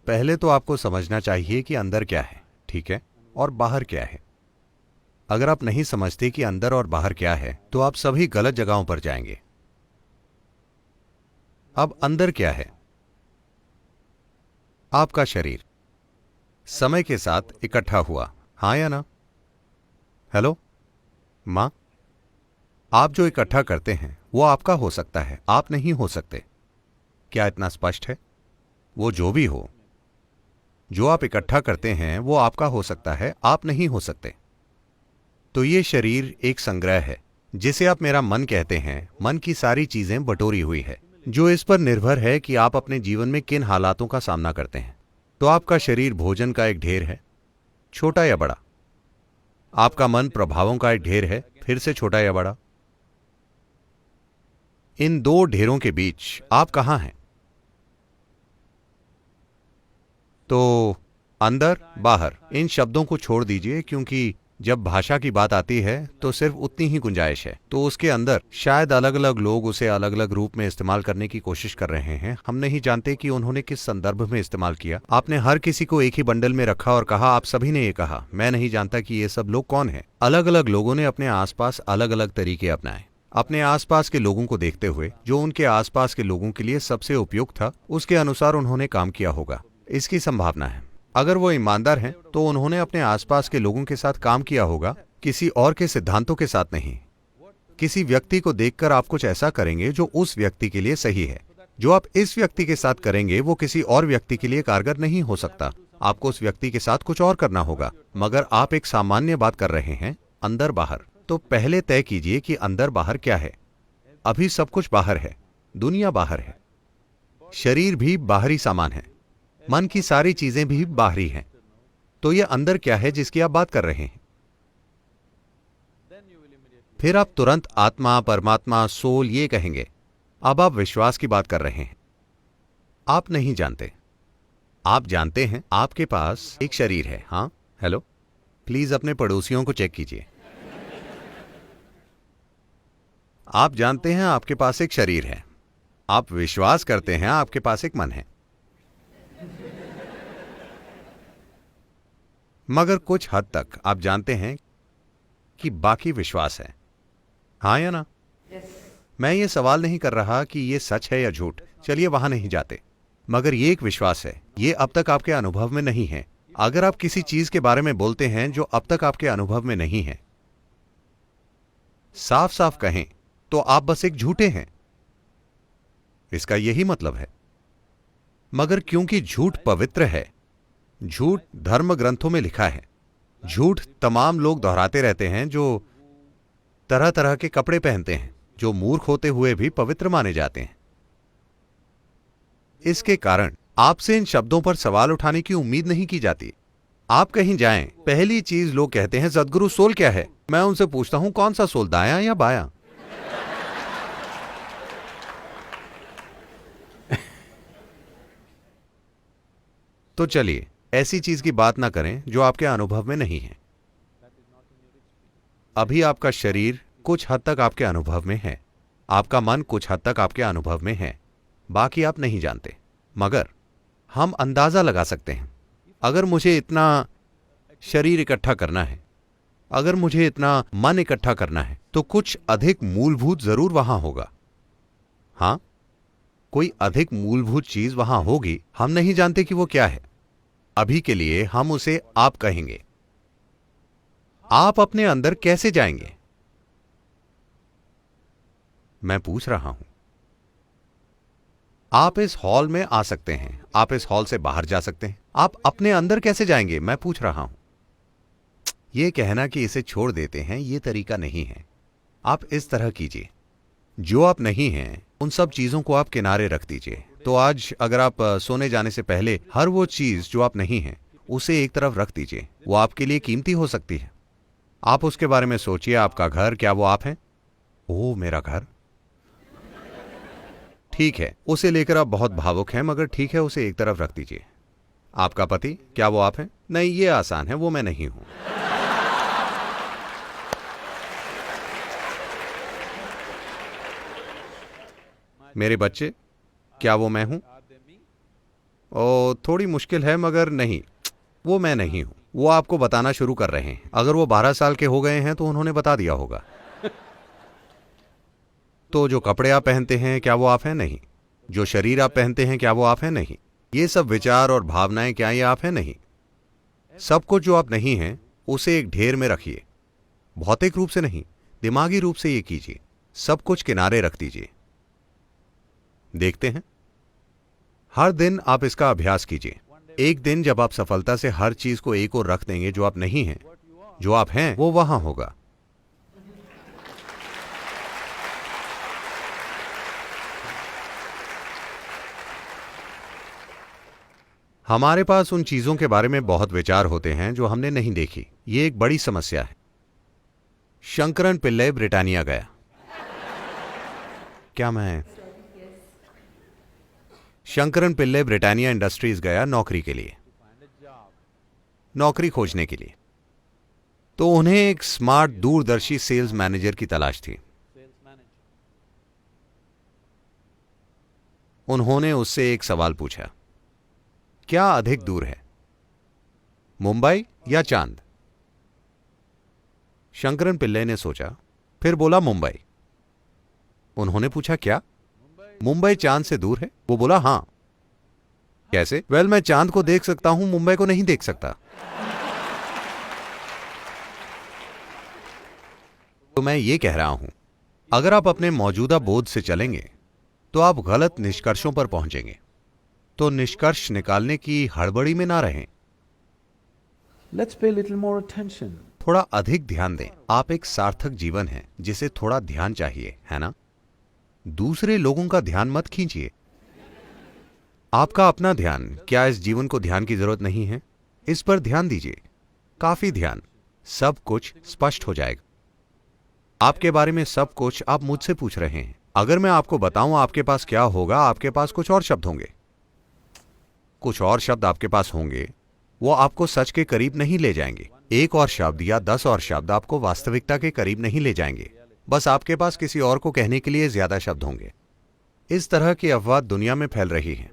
पहले तो आपको समझना चाहिए कि अंदर क्या है, ठीक है, और बाहर क्या है। अगर आप नहीं समझते कि अंदर और बाहर क्या है तो आप सभी गलत जगहों पर जाएंगे। अब अंदर क्या है? आपका शरीर समय के साथ इकट्ठा हुआ, हाँ या ना? हेलो मां, आप जो इकट्ठा करते हैं वो आपका हो सकता है, आप नहीं हो सकते। क्या इतना स्पष्ट है? वो जो भी हो, जो आप इकट्ठा करते हैं वो आपका हो सकता है, आप नहीं हो सकते। तो ये शरीर एक संग्रह है जिसे आप मेरा मन कहते हैं। मन की सारी चीजें बटोरी हुई है जो इस पर निर्भर है कि आप अपने जीवन में किन हालातों का सामना करते हैं। तो आपका शरीर भोजन का एक ढेर है, छोटा या बड़ा। आपका मन प्रभावों का एक ढेर है, फिर से छोटा या बड़ा। इन दो ढेरों के बीच आप कहां हैं? तो अंदर बाहर इन शब्दों को छोड़ दीजिए, क्योंकि जब भाषा की बात आती है तो सिर्फ उतनी ही गुंजाइश है। तो उसके अंदर शायद अलग अलग लोग उसे अलग अलग रूप में इस्तेमाल करने की कोशिश कर रहे हैं। हम नहीं जानते कि उन्होंने किस संदर्भ में इस्तेमाल किया। आपने हर किसी को एक ही बंडल में रखा और कहा, आप सभी ने ये कहा। मैं नहीं जानता कि ये सब लोग कौन हैं। अलग अलग लोगों ने अपने आसपास अलग अलग तरीके अपनाए। अपने आसपास के लोगों को देखते हुए जो उनके आसपास के लोगों के लिए सबसे उपयुक्त था, उसके अनुसार उन्होंने काम किया होगा। इसकी संभावना है। अगर वो ईमानदार हैं तो उन्होंने अपने आसपास के लोगों के साथ काम किया होगा, किसी और के सिद्धांतों के साथ नहीं। किसी व्यक्ति को देखकर आप कुछ ऐसा करेंगे जो उस व्यक्ति के लिए सही है। जो आप इस व्यक्ति के साथ करेंगे वो किसी और व्यक्ति के लिए कारगर नहीं हो सकता। आपको उस व्यक्ति के साथ कुछ और करना होगा। मगर आप एक सामान्य बात कर रहे हैं, अंदर बाहर। तो पहले तय कीजिए कि अंदर बाहर क्या है। अभी सब कुछ बाहर है, दुनिया बाहर है, शरीर भी बाहरी सामान है, मन की सारी चीजें भी बाहरी हैं। तो यह अंदर क्या है जिसकी आप बात कर रहे हैं? फिर आप तुरंत आत्मा, परमात्मा, सोल ये कहेंगे। अब आप विश्वास की बात कर रहे हैं। आप नहीं जानते। आप जानते हैं आपके पास एक शरीर है। हाँ, हेलो, प्लीज अपने पड़ोसियों को चेक कीजिए। आप जानते हैं आपके पास एक शरीर है। आप विश्वास करते हैं आपके पास एक मन है। मगर कुछ हद तक आप जानते हैं कि बाकी विश्वास है, हाँ या ना? मैं ये सवाल नहीं कर रहा कि ये सच है या झूठ, चलिए वहां नहीं जाते। मगर ये एक विश्वास है, ये अब तक आपके अनुभव में नहीं है। अगर आप किसी चीज के बारे में बोलते हैं जो अब तक आपके अनुभव में नहीं है, साफ साफ कहें तो आप बस एक झूठे हैं। इसका यही मतलब है। मगर क्योंकि झूठ पवित्र है, झूठ धर्म ग्रंथों में लिखा है, झूठ तमाम लोग दोहराते रहते हैं जो तरह तरह के कपड़े पहनते हैं, जो मूर्ख होते हुए भी पवित्र माने जाते हैं। इसके कारण आपसे इन शब्दों पर सवाल उठाने की उम्मीद नहीं की जाती। आप कहीं जाएं, पहली चीज लोग कहते हैं, सदगुरु सोल क्या है? मैं उनसे पूछता हूं, कौन सा सोल, दायां या बायां? तो चलिए ऐसी चीज की बात ना करें जो आपके अनुभव में नहीं है। अभी आपका शरीर कुछ हद तक आपके अनुभव में है, आपका मन कुछ हद तक आपके अनुभव में है, बाकी आप नहीं जानते। मगर हम अंदाजा लगा सकते हैं। अगर मुझे इतना शरीर इकट्ठा करना है, अगर मुझे इतना मन इकट्ठा करना है, तो कुछ अधिक मूलभूत जरूर वहां होगा। हां, कोई अधिक मूलभूत चीज वहां होगी, हम नहीं जानते कि वो क्या है। अभी के लिए हम उसे आप कहेंगे। आप अपने अंदर कैसे जाएंगे? मैं पूछ रहा हूं। आप इस हॉल में आ सकते हैं, आप इस हॉल से बाहर जा सकते हैं, आप अपने अंदर कैसे जाएंगे? मैं पूछ रहा हूं। यह कहना कि इसे छोड़ देते हैं, यह तरीका नहीं है। आप इस तरह कीजिए, जो आप नहीं हैं उन सब चीजों को आप किनारे रख दीजिए। तो आज अगर आप सोने जाने से पहले हर वो चीज जो आप नहीं हैं उसे एक तरफ रख दीजिए। वो आपके लिए कीमती हो सकती है। आप उसके बारे में सोचिए। आपका घर, क्या वो आप हैं? ओह, मेरा घर, ठीक है, उसे लेकर आप बहुत भावुक हैं, मगर ठीक है, उसे एक तरफ रख दीजिए। आपका पति, क्या वो आप हैं? नहीं, ये आसान है, वो मैं नहीं हूं। मेरे बच्चे, क्या वो मैं हूं? ओ थोड़ी मुश्किल है, मगर नहीं, वो मैं नहीं हूं। वो आपको बताना शुरू कर रहे हैं। अगर वो 12 साल के हो गए हैं तो उन्होंने बता दिया होगा। तो जो कपड़े आप पहनते हैं, क्या वो आप हैं? नहीं। जो शरीर आप पहनते हैं, क्या वो आप हैं? नहीं। ये सब विचार और भावनाएं, क्या ये आप हैं? नहीं। सब कुछ जो आप नहीं हैं, उसे एक ढेर में रखिए। भौतिक रूप से नहीं, दिमागी रूप से ये कीजिए। सब कुछ किनारे रख दीजिए। देखते हैं, हर दिन आप इसका अभ्यास कीजिए। एक दिन जब आप सफलता से हर चीज को एक ओर रख देंगे, जो आप नहीं हैं, जो आप हैं वो वहां होगा। हमारे पास उन चीजों के बारे में बहुत विचार होते हैं जो हमने नहीं देखी। ये एक बड़ी समस्या है। शंकरन पिल्लई ब्रिटानिया गया। क्या मैं शंकरन पिल्लई ब्रिटानिया इंडस्ट्रीज गया नौकरी के लिए, नौकरी खोजने के लिए। तो उन्हें एक स्मार्ट दूरदर्शी सेल्स मैनेजर की तलाश थी। उन्होंने उससे एक सवाल पूछा, क्या अधिक दूर है, मुंबई या चांद? शंकरन पिल्लई ने सोचा, फिर बोला मुंबई। उन्होंने पूछा, क्या मुंबई चांद से दूर है? वो बोला, हां। कैसे? वेल, मैं चांद को देख सकता हूं, मुंबई को नहीं देख सकता। तो मैं ये कह रहा हूं, अगर आप अपने मौजूदा बोध से चलेंगे तो आप गलत निष्कर्षों पर पहुंचेंगे। तो निष्कर्ष निकालने की हड़बड़ी में ना रहें। Let's pay a little more attention. थोड़ा अधिक ध्यान दें। आप एक सार्थक जीवन है जिसे थोड़ा ध्यान चाहिए, है ना? दूसरे लोगों का ध्यान मत खींचिए। आपका अपना ध्यान, क्या इस जीवन को ध्यान की जरूरत नहीं है? इस पर ध्यान दीजिए, काफी ध्यान। सब कुछ स्पष्ट हो जाएगा। आपके बारे में सब कुछ आप मुझसे पूछ रहे हैं। अगर मैं आपको बताऊं आपके पास क्या होगा, आपके पास कुछ और शब्द होंगे। कुछ और शब्द आपके पास होंगे, वो आपको सच के करीब नहीं ले जाएंगे। एक और शब्द या 10 और शब्द आपको वास्तविकता के करीब नहीं ले जाएंगे। बस आपके पास किसी और को कहने के लिए ज्यादा शब्द होंगे। इस तरह की अफवाह दुनिया में फैल रही है।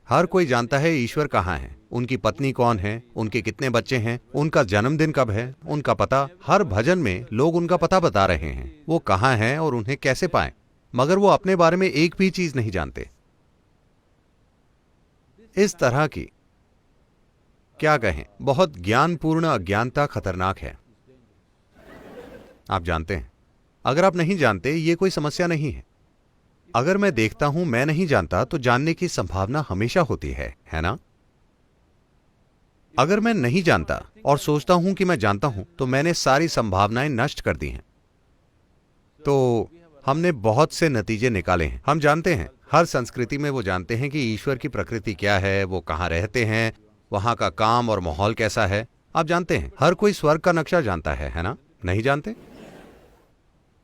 हर कोई जानता है ईश्वर कहाँ है, उनकी पत्नी कौन है, उनके कितने बच्चे हैं, उनका जन्मदिन कब है, उनका पता। हर भजन में लोग उनका पता बता रहे हैं, वो कहाँ हैं और उन्हें कैसे पाएं, मगर वो अपने बारे में एक भी चीज नहीं जानते। इस तरह की, क्या कहें, बहुत ज्ञानपूर्ण अज्ञानता खतरनाक है। आप जानते हैं, अगर आप नहीं जानते, ये कोई समस्या नहीं है। अगर मैं देखता हूं मैं नहीं जानता, तो जानने की संभावना हमेशा होती है ना? अगर मैं नहीं जानता और सोचता हूं कि मैं जानता हूं, तो मैंने सारी संभावनाएं नष्ट कर दी हैं। तो हमने बहुत से नतीजे निकाले हैं। हम जानते हैं, हर संस्कृति में वो जानते हैं कि ईश्वर की प्रकृति क्या है, वो कहां रहते हैं, वहां का काम और माहौल कैसा है। आप जानते हैं, हर कोई स्वर्ग का नक्शा जानता है ना? नहीं जानते?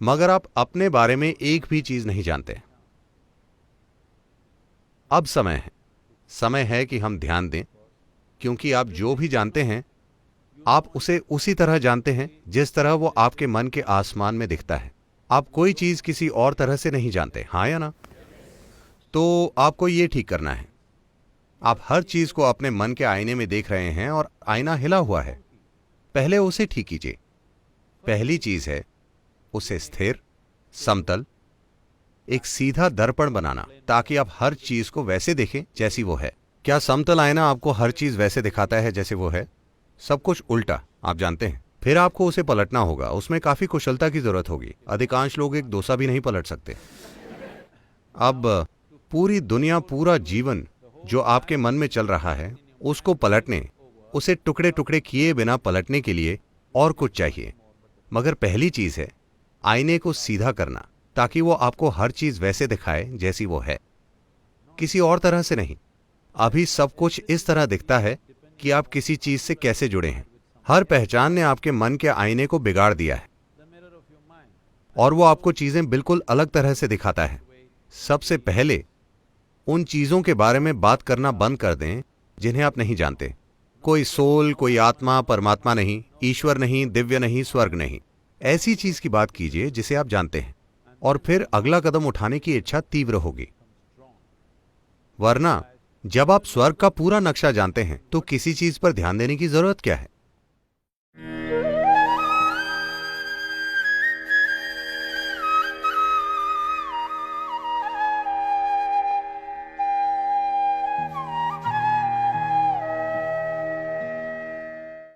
मगर आप अपने बारे में एक भी चीज नहीं जानते। अब समय है कि हम ध्यान दें, क्योंकि आप जो भी जानते हैं, आप उसे उसी तरह जानते हैं जिस तरह वो आपके मन के आसमान में दिखता है। आप कोई चीज किसी और तरह से नहीं जानते, हाँ या ना? तो आपको ये ठीक करना है। आप हर चीज को अपने मन के आईने में देख रहे हैं और आईना हिला हुआ है। पहले उसे ठीक कीजिए। पहली चीज है उसे स्थिर, समतल, एक सीधा दर्पण बनाना, ताकि आप हर चीज को वैसे देखें जैसी वो है। क्या समतल आईना आपको हर चीज वैसे दिखाता है जैसे वो है? सब कुछ उल्टा, आप जानते हैं। फिर आपको उसे पलटना होगा। उसमें काफी कुशलता की जरूरत होगी। अधिकांश लोग एक डोसा भी नहीं पलट सकते। अब पूरी दुनिया, पूरा जीवन जो आपके मन में चल रहा है, उसको पलटने, उसे टुकड़े टुकड़े किए बिना पलटने के लिए और कुछ चाहिए। मगर पहली चीज है आईने को सीधा करना, ताकि वो आपको हर चीज वैसे दिखाए जैसी वो है, किसी और तरह से नहीं। अभी सब कुछ इस तरह दिखता है कि आप किसी चीज से कैसे जुड़े हैं। हर पहचान ने आपके मन के आईने को बिगाड़ दिया है और वो आपको चीजें बिल्कुल अलग तरह से दिखाता है। सबसे पहले उन चीजों के बारे में बात करना बंद कर दें जिन्हें आप नहीं जानते। कोई सोल, कोई आत्मा, परमात्मा नहीं, ईश्वर नहीं, दिव्य नहीं, स्वर्ग नहीं। ऐसी चीज की बात कीजिए जिसे आप जानते हैं, और फिर अगला कदम उठाने की इच्छा तीव्र होगी। वरना जब आप स्वर्ग का पूरा नक्शा जानते हैं तो किसी चीज पर ध्यान देने की जरूरत क्या है?